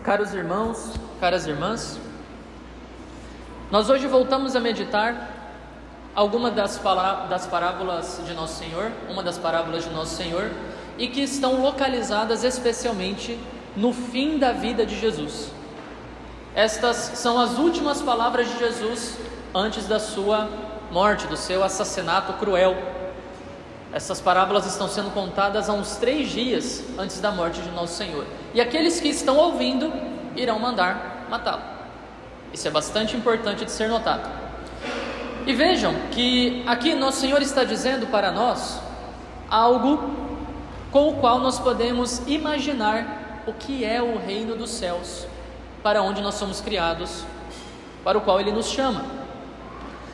Caros irmãos, caras irmãs, nós hoje voltamos a meditar alguma das parábolas de Nosso Senhor, uma das parábolas de Nosso Senhor, e que estão localizadas especialmente no fim da vida de Jesus. Estas são as últimas palavras de Jesus antes da sua morte, do seu assassinato cruel. Essas parábolas estão sendo contadas há uns 3 dias antes da morte de Nosso Senhor. E aqueles que estão ouvindo irão mandar matá-lo. Isso é bastante importante de ser notado. E vejam que aqui Nosso Senhor está dizendo para nós algo com o qual nós podemos imaginar o que é o reino dos céus, para onde nós somos criados, para o qual Ele nos chama.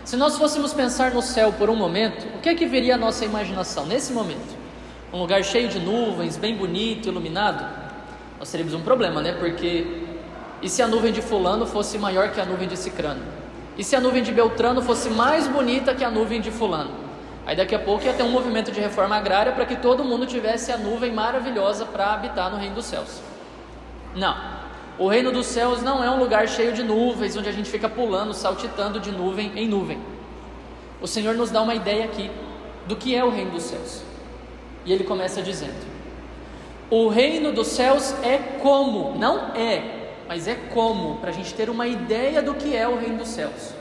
Se nós fôssemos pensar no céu por um momento, o que é que viria à nossa imaginação nesse momento? Um lugar cheio de nuvens, bem bonito, iluminado? Nós teríamos um problema, né? Porque e se a nuvem de fulano fosse maior que a nuvem de cicrano? E se a nuvem de Beltrano fosse mais bonita que a nuvem de fulano? Aí daqui a pouco ia ter um movimento de reforma agrária para que todo mundo tivesse a nuvem maravilhosa para habitar no reino dos céus. Não. O reino dos céus não é um lugar cheio de nuvens, onde a gente fica pulando, saltitando de nuvem em nuvem. O Senhor nos dá uma ideia aqui do que é o reino dos céus. E Ele começa dizendo: o reino dos céus é como, não é, mas é como, para a gente ter uma ideia do que é o reino dos céus.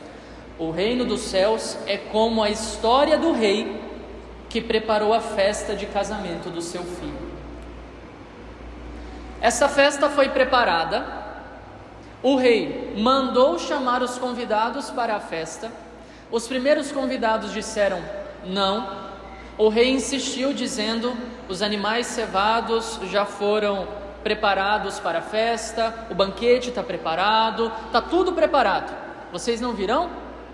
O reino dos céus é como a história do rei que preparou a festa de casamento do seu filho. Essa festa foi preparada, o rei mandou chamar os convidados para a festa. Os primeiros convidados disseram não. O rei insistiu dizendo: os animais cevados já foram preparados para a festa, o banquete está preparado, está tudo preparado, vocês não virão?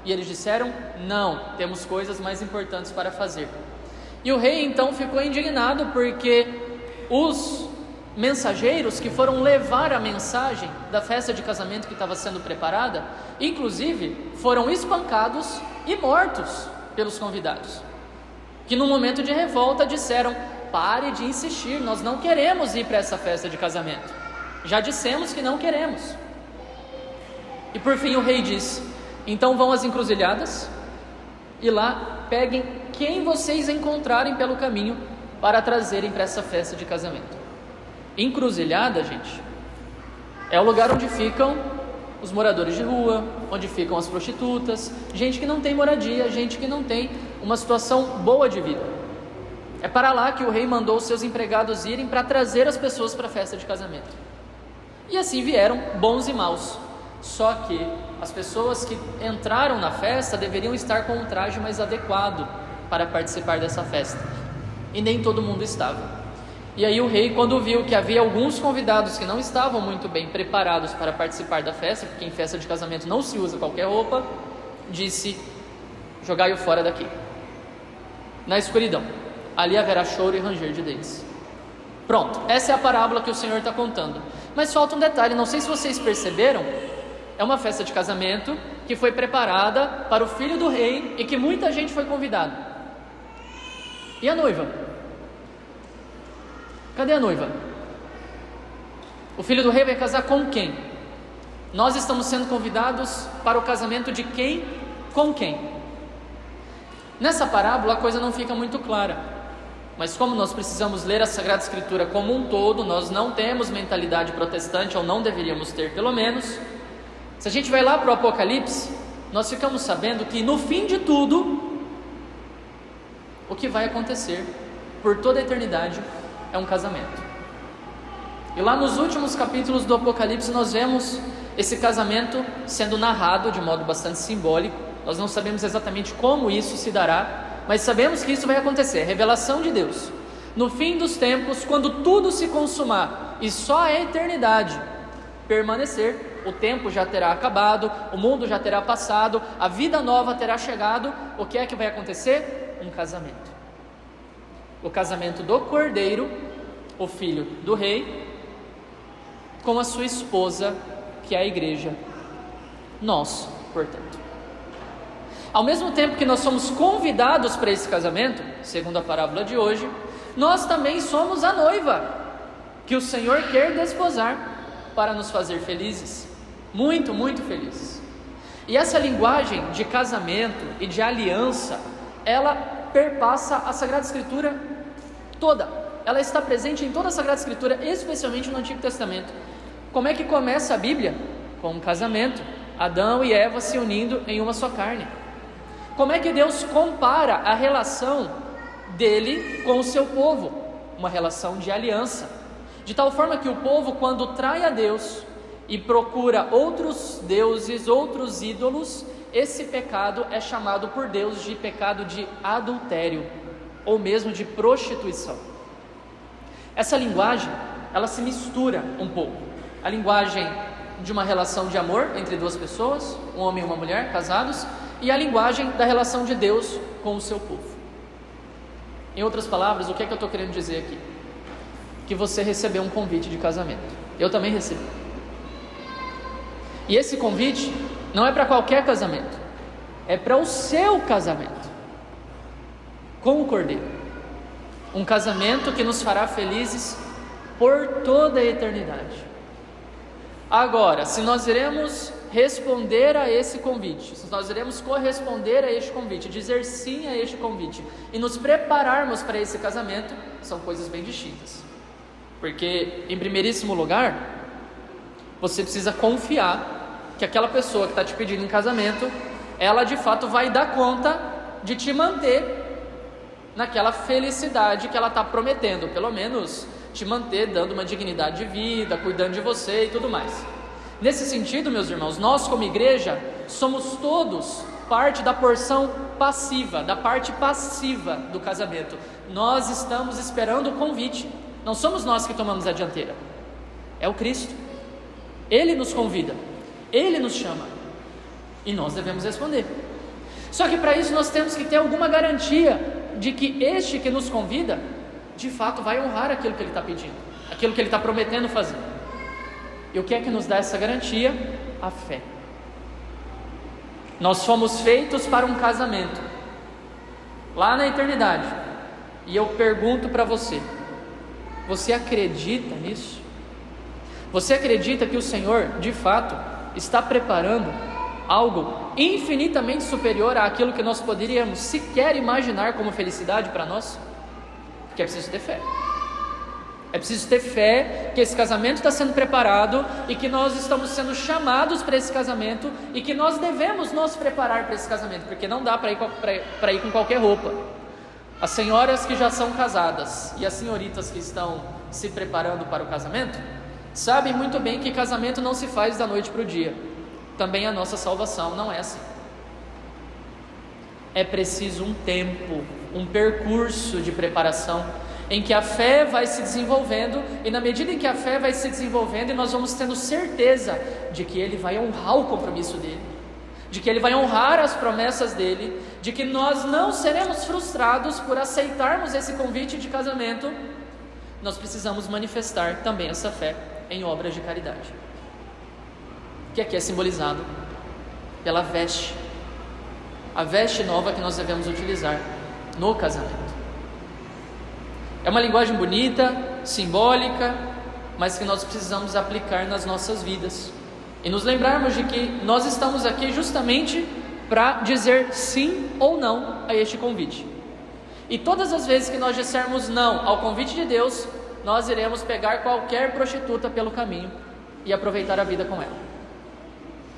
E eles disseram: não, temos coisas mais importantes para fazer. E o rei então ficou indignado, porque os mensageiros que foram levar a mensagem da festa de casamento que estava sendo preparada, inclusive foram espancados e mortos pelos convidados, que no momento de revolta disseram: pare de insistir, nós não queremos ir para essa festa de casamento, já dissemos que não queremos. E por fim o rei disse: então vão às encruzilhadas e lá peguem quem vocês encontrarem pelo caminho para trazerem para essa festa de casamento. Encruzilhada, gente, é o lugar onde ficam os moradores de rua, onde ficam as prostitutas, gente que não tem moradia, gente que não tem uma situação boa de vida. É para lá que o rei mandou os seus empregados irem para trazer as pessoas para a festa de casamento. E assim vieram bons e maus. Só que as pessoas que entraram na festa deveriam estar com um traje mais adequado para participar dessa festa. E nem todo mundo estava. E aí o rei, quando viu que havia alguns convidados que não estavam muito bem preparados para participar da festa, porque em festa de casamento não se usa qualquer roupa, disse: jogai-o fora daqui, na escuridão, ali haverá choro e ranger de dentes. Pronto, essa é a parábola que o Senhor está contando. Mas falta um detalhe, não sei se vocês perceberam, é uma festa de casamento que foi preparada para o filho do rei e que muita gente foi convidada. E a noiva? Cadê a noiva? O filho do rei vai casar com quem? Nós estamos sendo convidados para o casamento de quem? Com quem? Nessa parábola a coisa não fica muito clara, mas como nós precisamos ler a Sagrada Escritura como um todo, nós não temos mentalidade protestante, ou não deveríamos ter pelo menos. Se a gente vai lá para o Apocalipse, nós ficamos sabendo que no fim de tudo, o que vai acontecer por toda a eternidade é um casamento. E lá nos últimos capítulos do Apocalipse nós vemos esse casamento sendo narrado de modo bastante simbólico. Nós não sabemos exatamente como isso se dará, mas sabemos que isso vai acontecer, revelação de Deus. No fim dos tempos, quando tudo se consumar e só a eternidade permanecer, o tempo já terá acabado, o mundo já terá passado, a vida nova terá chegado, o que é que vai acontecer? Um casamento. O casamento do cordeiro, o filho do rei, com a sua esposa, que é a igreja, nós, portanto. Ao mesmo tempo que nós somos convidados para esse casamento, segundo a parábola de hoje, nós também somos a noiva, que o Senhor quer desposar. para nos fazer felizes, muito, muito felizes. E essa linguagem de casamento e de aliança, ela perpassa a Sagrada Escritura toda. Ela está presente em toda a Sagrada Escritura, especialmente no Antigo Testamento. Como é que começa a Bíblia? Com um casamento, Adão e Eva se unindo em uma só carne. Como é que Deus compara a relação dele com o seu povo? Uma relação de aliança, de tal forma que o povo, quando trai a Deus e procura outros deuses, outros ídolos, esse pecado é chamado por Deus de pecado de adultério, ou mesmo de prostituição. Essa linguagem, ela se mistura um pouco. A linguagem de uma relação de amor entre duas pessoas, um homem e uma mulher, casados, e a linguagem da relação de Deus com o seu povo. Em outras palavras, o que é que eu estou querendo dizer aqui? Que você recebeu um convite de casamento. Eu também recebi. E esse convite não é para qualquer casamento, é para o seu casamento com o Cordeiro. Um casamento que nos fará felizes por toda a eternidade. Agora, se nós iremos responder a esse convite, se nós iremos corresponder a este convite, dizer sim a este convite e nos prepararmos para esse casamento, são coisas bem distintas. Porque, em primeiríssimo lugar, você precisa confiar que aquela pessoa que está te pedindo em casamento, ela de fato vai dar conta de te manter naquela felicidade que ela está prometendo, pelo menos te manter dando uma dignidade de vida, cuidando de você e tudo mais. Nesse sentido, meus irmãos, nós como igreja somos todos parte da porção passiva, da parte passiva do casamento. Nós estamos esperando o convite, não somos nós que tomamos a dianteira, é o Cristo. Ele nos convida, Ele nos chama e nós devemos responder. Só que para isso nós temos que ter alguma garantia de que este que nos convida de fato vai honrar aquilo que Ele está pedindo, aquilo que Ele está prometendo fazer. E o que é que nos dá essa garantia? A fé. Nós fomos feitos para um casamento lá na eternidade. E eu pergunto para você: você acredita nisso? Você acredita que o Senhor de fato está preparando algo infinitamente superior àquilo que nós poderíamos sequer imaginar como felicidade para nós? Porque é preciso ter fé. É preciso ter fé que esse casamento está sendo preparado e que nós estamos sendo chamados para esse casamento e que nós devemos nos preparar para esse casamento, porque não dá para ir com qualquer roupa. As senhoras que já são casadas e as senhoritas que estão se preparando para o casamento sabem muito bem que casamento não se faz da noite para o dia. Também a nossa salvação não é assim. É preciso um tempo, um percurso de preparação, em que a fé vai se desenvolvendo, e na medida em que a fé vai se desenvolvendo, e nós vamos tendo certeza de que Ele vai honrar o compromisso dEle, de que Ele vai honrar as promessas dEle, de que nós não seremos frustrados por aceitarmos esse convite de casamento, nós precisamos manifestar também essa fé em obras de caridade, que aqui é simbolizado pela veste, a veste nova que nós devemos utilizar no casamento. É uma linguagem bonita, simbólica, mas que nós precisamos aplicar nas nossas vidas e nos lembrarmos de que nós estamos aqui justamente para dizer sim ou não a este convite. E todas as vezes que nós dissermos não ao convite de Deus, nós iremos pegar qualquer prostituta pelo caminho e aproveitar a vida com ela.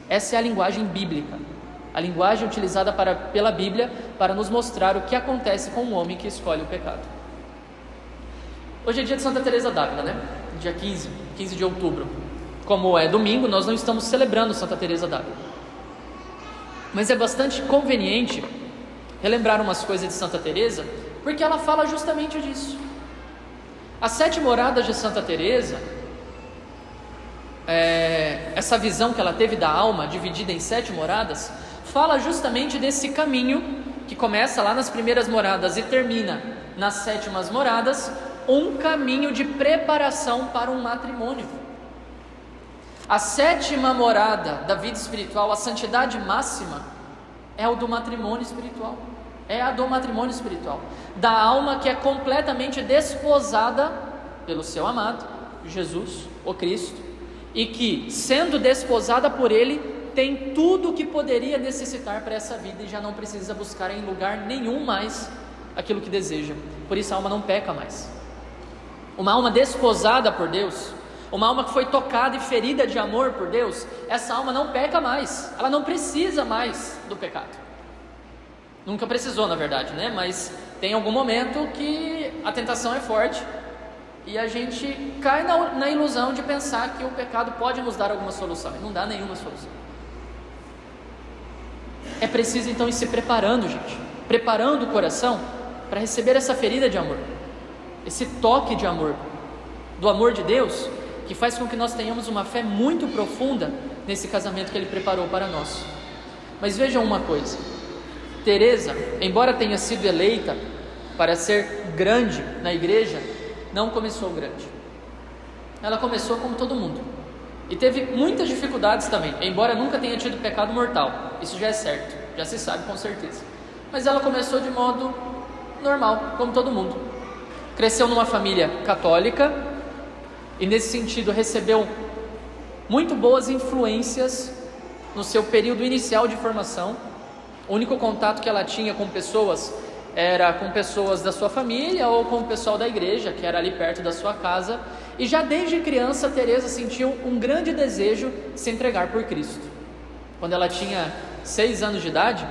Essa é a linguagem bíblica, a linguagem utilizada pela Bíblia para nos mostrar o que acontece com um homem que escolhe o pecado. Hoje é dia de Santa Teresa d'Ávila, né? Dia 15 de outubro. Como é domingo, nós não estamos celebrando Santa Teresa d'Ávila. Mas é bastante conveniente relembrar umas coisas de Santa Teresa, porque ela fala justamente disso. As 7 moradas de Santa Teresa, essa visão que ela teve da alma, dividida em 7 moradas, fala justamente desse caminho que começa lá nas primeiras moradas e termina nas 7ª moradas, um caminho de preparação para um matrimônio. A 7ª morada da vida espiritual, a santidade máxima, é o do matrimônio espiritual. É a do matrimônio espiritual, da alma que é completamente desposada pelo seu amado, Jesus, o Cristo, e que, sendo desposada por Ele, tem tudo o que poderia necessitar para essa vida e já não precisa buscar em lugar nenhum mais aquilo que deseja. Por isso a alma não peca mais. Uma alma desposada por Deus, uma alma que foi tocada e ferida de amor por Deus, essa alma não peca mais, ela não precisa mais do pecado. Nunca precisou, na verdade, né? Mas tem algum momento que a tentação é forte e a gente cai na ilusão de pensar que o pecado pode nos dar alguma solução, e não dá nenhuma solução. É preciso então ir se preparando, gente, preparando o coração para receber essa ferida de amor, esse toque de amor, do amor de Deus, que faz com que nós tenhamos uma fé muito profunda nesse casamento que Ele preparou para nós. Mas vejam uma coisa, Teresa, embora tenha sido eleita para ser grande na igreja, não começou grande. Ela começou como todo mundo, e teve muitas dificuldades também, embora nunca tenha tido pecado mortal, isso já é certo, já se sabe com certeza. Mas ela começou de modo normal, como todo mundo. Cresceu numa família católica, e nesse sentido recebeu muito boas influências no seu período inicial de formação. O único contato que ela tinha com pessoas era com pessoas da sua família ou com o pessoal da igreja, que era ali perto da sua casa. E já desde criança, Teresa sentiu um grande desejo de se entregar por Cristo. Quando ela tinha 6 anos de idade,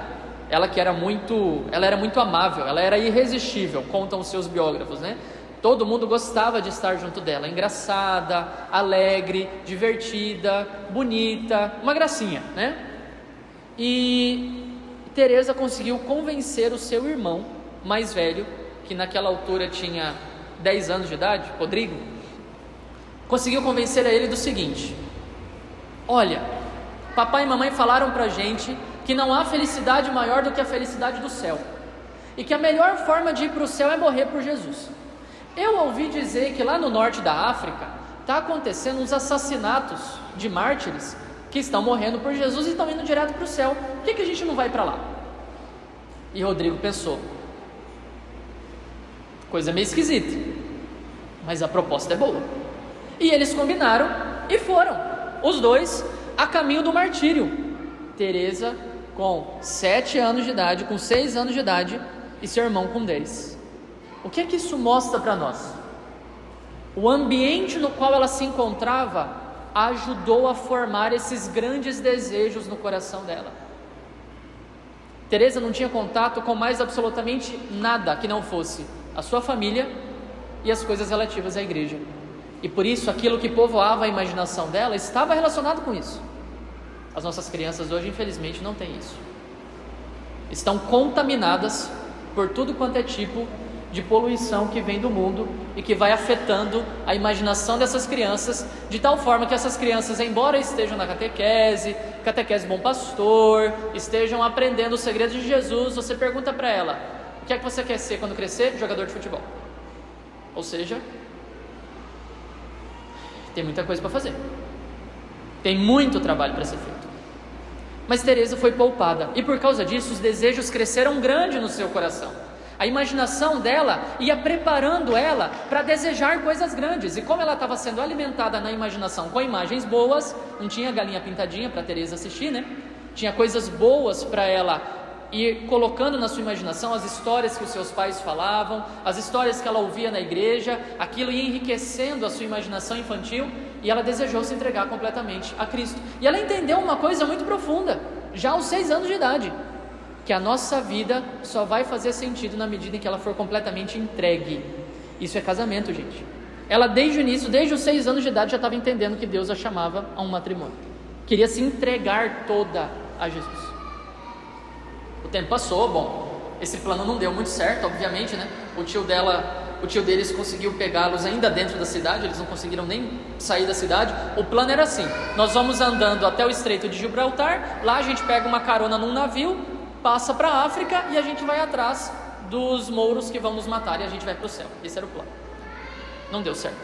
ela era muito amável, ela era irresistível, contam os seus biógrafos, né? Todo mundo gostava de estar junto dela, engraçada, alegre, divertida, bonita, uma gracinha, né? E Teresa conseguiu convencer o seu irmão mais velho, que naquela altura tinha 10 anos de idade, Rodrigo, conseguiu convencer a ele do seguinte: olha, papai e mamãe falaram pra gente que não há felicidade maior do que a felicidade do céu, e que a melhor forma de ir para o céu é morrer por Jesus. Eu ouvi dizer que lá no norte da África está acontecendo uns assassinatos de mártires que estão morrendo por Jesus e estão indo direto para o céu. Por que a gente não vai para lá? E Rodrigo pensou, coisa meio esquisita, mas a proposta é boa. E eles combinaram e foram, os dois, a caminho do martírio. Teresa com 7 anos de idade, com 6 anos de idade, e seu irmão com 10. O que é que isso mostra para nós? O ambiente no qual ela se encontrava ajudou a formar esses grandes desejos no coração dela. Teresa não tinha contato com mais absolutamente nada que não fosse a sua família e as coisas relativas à igreja. E por isso aquilo que povoava a imaginação dela estava relacionado com isso. As nossas crianças hoje, infelizmente, não têm isso. Estão contaminadas por tudo quanto é tipo de poluição que vem do mundo e que vai afetando a imaginação dessas crianças, de tal forma que essas crianças, embora estejam na catequese Bom Pastor, estejam aprendendo os segredos de Jesus, você pergunta para ela: o que é que você quer ser quando crescer? Jogador de futebol. Ou seja, tem muita coisa para fazer, tem muito trabalho para ser feito. Mas Teresa foi poupada, e por causa disso os desejos cresceram grande no seu coração. A imaginação dela ia preparando ela para desejar coisas grandes. E como ela estava sendo alimentada na imaginação com imagens boas, não tinha galinha pintadinha para Teresa assistir, né? Tinha coisas boas para ela ir colocando na sua imaginação, as histórias que os seus pais falavam, as histórias que ela ouvia na igreja, aquilo ia enriquecendo a sua imaginação infantil, e ela desejou se entregar completamente a Cristo. E ela entendeu uma coisa muito profunda, já aos 6 anos de idade, que a nossa vida só vai fazer sentido na medida em que ela for completamente entregue. Isso é casamento, gente. Ela desde o início, desde os 6 anos de idade, já estava entendendo que Deus a chamava a um matrimônio. Queria se entregar toda a Jesus. O tempo passou, bom, esse plano não deu muito certo, obviamente, né? O tio deles conseguiu pegá-los ainda dentro da cidade, eles não conseguiram nem sair da cidade. O plano era assim: nós vamos andando até o Estreito de Gibraltar, lá a gente pega uma carona num navio, passa para a África e a gente vai atrás dos mouros que vão nos matar e a gente vai para o céu. Esse era o plano. Não deu certo.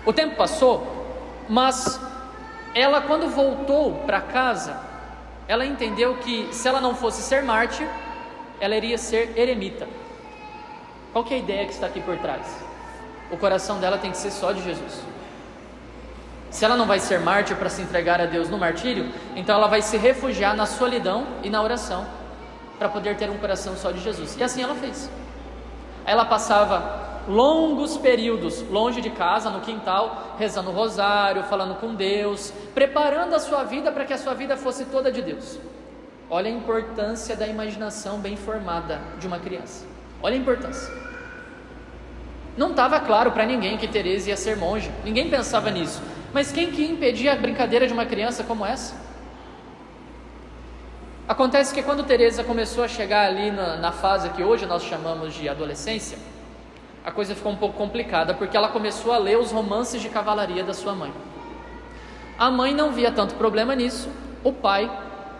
O tempo passou, mas ela, quando voltou para casa, ela entendeu que se ela não fosse ser mártir, ela iria ser eremita. Qual que é a ideia que está aqui por trás? O coração dela tem que ser só de Jesus. Se ela não vai ser mártir para se entregar a Deus no martírio, então ela vai se refugiar na solidão e na oração, para poder ter um coração só de Jesus. E assim ela fez. Aí ela passava longos períodos longe de casa, no quintal, rezando o rosário, falando com Deus, preparando a sua vida para que a sua vida fosse toda de Deus. Olha a importância da imaginação bem formada de uma criança. Olha a importância. Não estava claro para ninguém que Teresa ia ser monge. Ninguém pensava nisso. Mas quem que impedia a brincadeira de uma criança como essa? Acontece que quando Teresa começou a chegar ali na fase que hoje nós chamamos de adolescência, a coisa ficou um pouco complicada, porque ela começou a ler os romances de cavalaria da sua mãe. A mãe não via tanto problema nisso, o pai,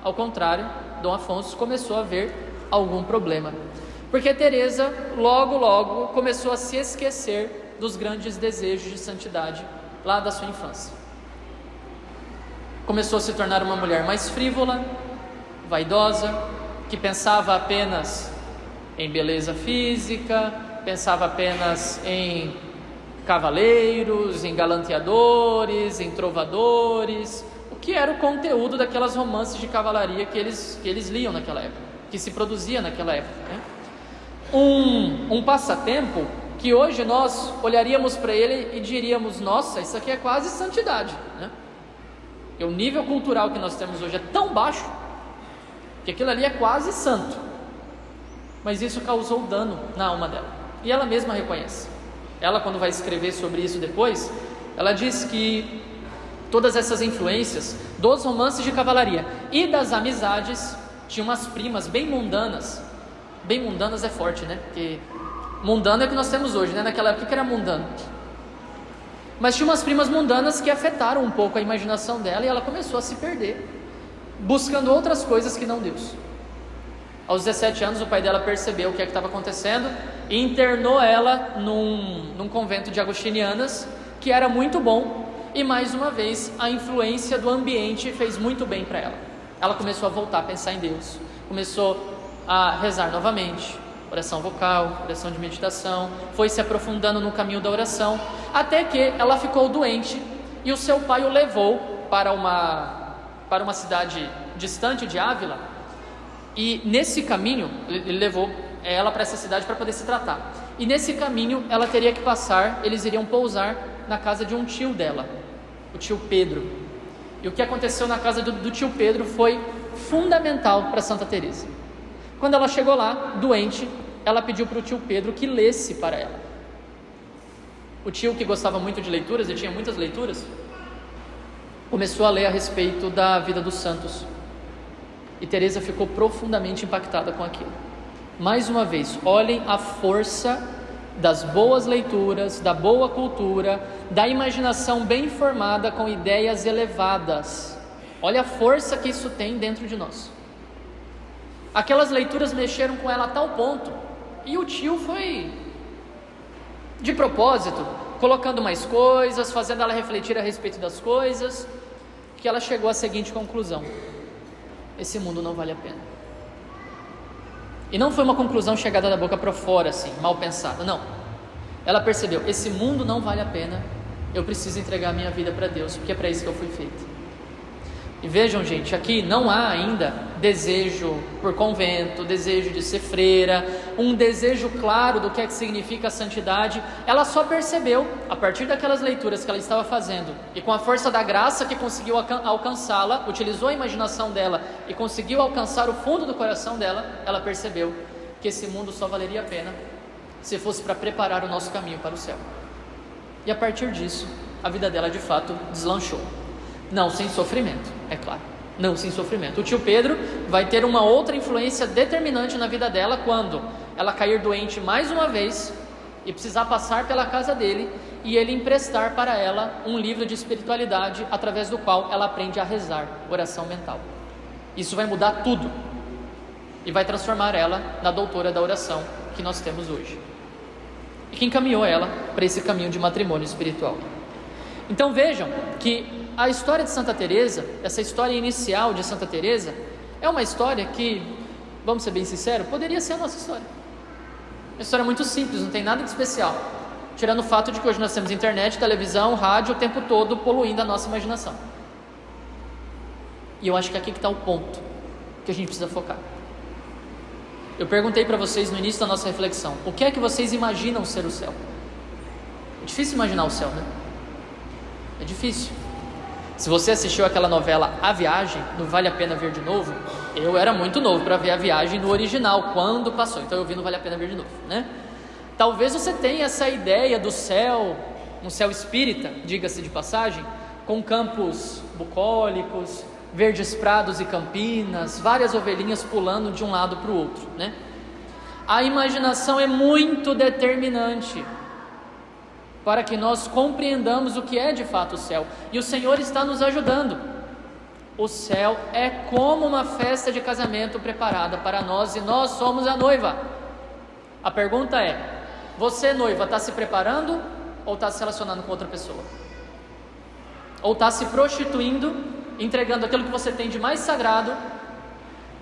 ao contrário, Dom Afonso, começou a ver algum problema, porque Teresa logo começou a se esquecer dos grandes desejos de santidade lá da sua infância. Começou a se tornar uma mulher mais frívola, vaidosa, que pensava apenas em beleza física, pensava apenas em cavaleiros, em galanteadores, em trovadores, o que era o conteúdo daquelas romances de cavalaria que eles liam naquela época, que se produzia naquela época, né? Um passatempo que hoje nós olharíamos para ele e diríamos: nossa, isso aqui é quase santidade, né? E o nível cultural que nós temos hoje é tão baixo que aquilo ali é quase santo. Mas isso causou dano na alma dela, e ela mesma reconhece. Ela, quando vai escrever sobre isso depois, ela diz que todas essas influências dos romances de cavalaria e das amizades, tinha umas primas bem mundanas. Bem mundanas é forte, né? Porque mundano é o que nós temos hoje, né? Naquela época que era mundano. Mas tinha umas primas mundanas que afetaram um pouco a imaginação dela, e ela começou a se perder, buscando outras coisas que não Deus. Aos 17 anos o pai dela percebeu o que é que estava acontecendo e internou ela num convento de agostinianas, que era muito bom, e mais uma vez a influência do ambiente fez muito bem para ela. Ela começou a voltar a pensar em Deus, começou a rezar novamente, oração vocal, oração de meditação, foi se aprofundando no caminho da oração, até que ela ficou doente e o seu pai o levou para uma cidade distante de Ávila, e nesse caminho, ele levou ela para essa cidade para poder se tratar, e nesse caminho ela teria que passar, eles iriam pousar na casa de um tio dela, o tio Pedro. E o que aconteceu na casa do tio Pedro foi fundamental para Santa Teresa. Quando ela chegou lá, doente, ela pediu para o tio Pedro que lesse para ela. O tio, que gostava muito de leituras e tinha muitas leituras, começou a ler a respeito da vida dos santos, e Teresa ficou profundamente impactada com aquilo. Mais uma vez, olhem a força das boas leituras, da boa cultura, da imaginação bem formada com ideias elevadas. Olha a força que isso tem dentro de nós. Aquelas leituras mexeram com ela a tal ponto, e o tio foi de propósito, colocando mais coisas, fazendo ela refletir a respeito das coisas, que ela chegou à seguinte conclusão: esse mundo não vale a pena. E não foi uma conclusão chegada da boca para fora, assim, mal pensada, não. Ela percebeu: esse mundo não vale a pena, eu preciso entregar a minha vida para Deus, porque é para isso que eu fui feito. E vejam, gente, aqui não há ainda desejo por convento, desejo de ser freira, um desejo claro do que é que significa a santidade. Ela só percebeu, a partir daquelas leituras que ela estava fazendo, e com a força da graça que conseguiu alcançá-la, utilizou a imaginação dela e conseguiu alcançar o fundo do coração dela, ela percebeu que esse mundo só valeria a pena se fosse para preparar o nosso caminho para o céu. E a partir disso, a vida dela de fato deslanchou. Não sem sofrimento, é claro, não sem sofrimento. O tio Pedro vai ter uma outra influência determinante na vida dela quando ela cair doente mais uma vez e precisar passar pela casa dele, e ele emprestar para ela um livro de espiritualidade através do qual ela aprende a rezar, oração mental. Isso vai mudar tudo e vai transformar ela na doutora da oração que nós temos hoje, e que encaminhou ela para esse caminho de matrimônio espiritual. Então vejam que a história de Santa Teresa, essa história inicial de Santa Teresa, é uma história que, vamos ser bem sinceros, poderia ser a nossa história. Uma história muito simples, não tem nada de especial. tirando o fato de que hoje nós temos internet, televisão, rádio o tempo todo poluindo a nossa imaginação. E eu acho que aqui que está o ponto que a gente precisa focar. Eu perguntei para vocês no início da nossa reflexão, o que é que vocês imaginam ser o céu? É difícil imaginar o céu, né? É difícil. Se você assistiu aquela novela A Viagem, não Vale a Pena Ver de Novo, eu era muito novo para ver A Viagem no original, quando passou, então eu vi no Vale a Pena Ver de Novo, né? Talvez você tenha essa ideia do céu, um céu espírita, diga-se de passagem, com campos bucólicos, verdes prados e campinas, várias ovelhinhas pulando de um lado para o outro, né? A imaginação é muito determinante para que nós compreendamos o que é de fato o céu, e o Senhor está nos ajudando. O céu é como uma festa de casamento preparada para nós, e nós somos a noiva. A pergunta é: você, noiva, está se preparando ou está se relacionando com outra pessoa? Ou está se prostituindo, entregando aquilo que você tem de mais sagrado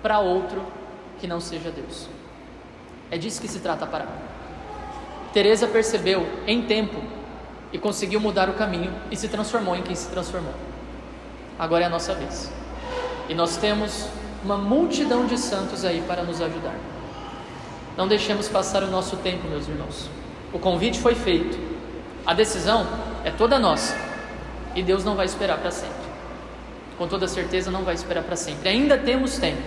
para outro que não seja Deus? É disso que se trata a parábola. Teresa percebeu em tempo e conseguiu mudar o caminho e se transformou em quem se transformou. Agora é a nossa vez, e nós temos uma multidão de santos aí para nos ajudar. Não deixemos passar o nosso tempo, meus irmãos. O convite foi feito, a decisão é toda nossa, e Deus não vai esperar para sempre. Com toda certeza não vai esperar para sempre. Ainda temos tempo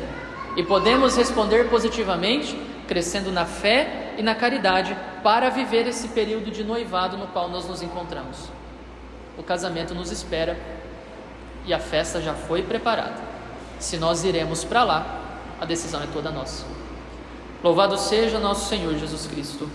e podemos responder positivamente, crescendo na fé e na caridade, para viver esse período de noivado no qual nós nos encontramos. O casamento nos espera e a festa já foi preparada. Se nós iremos para lá, a decisão é toda nossa. Louvado seja nosso Senhor Jesus Cristo.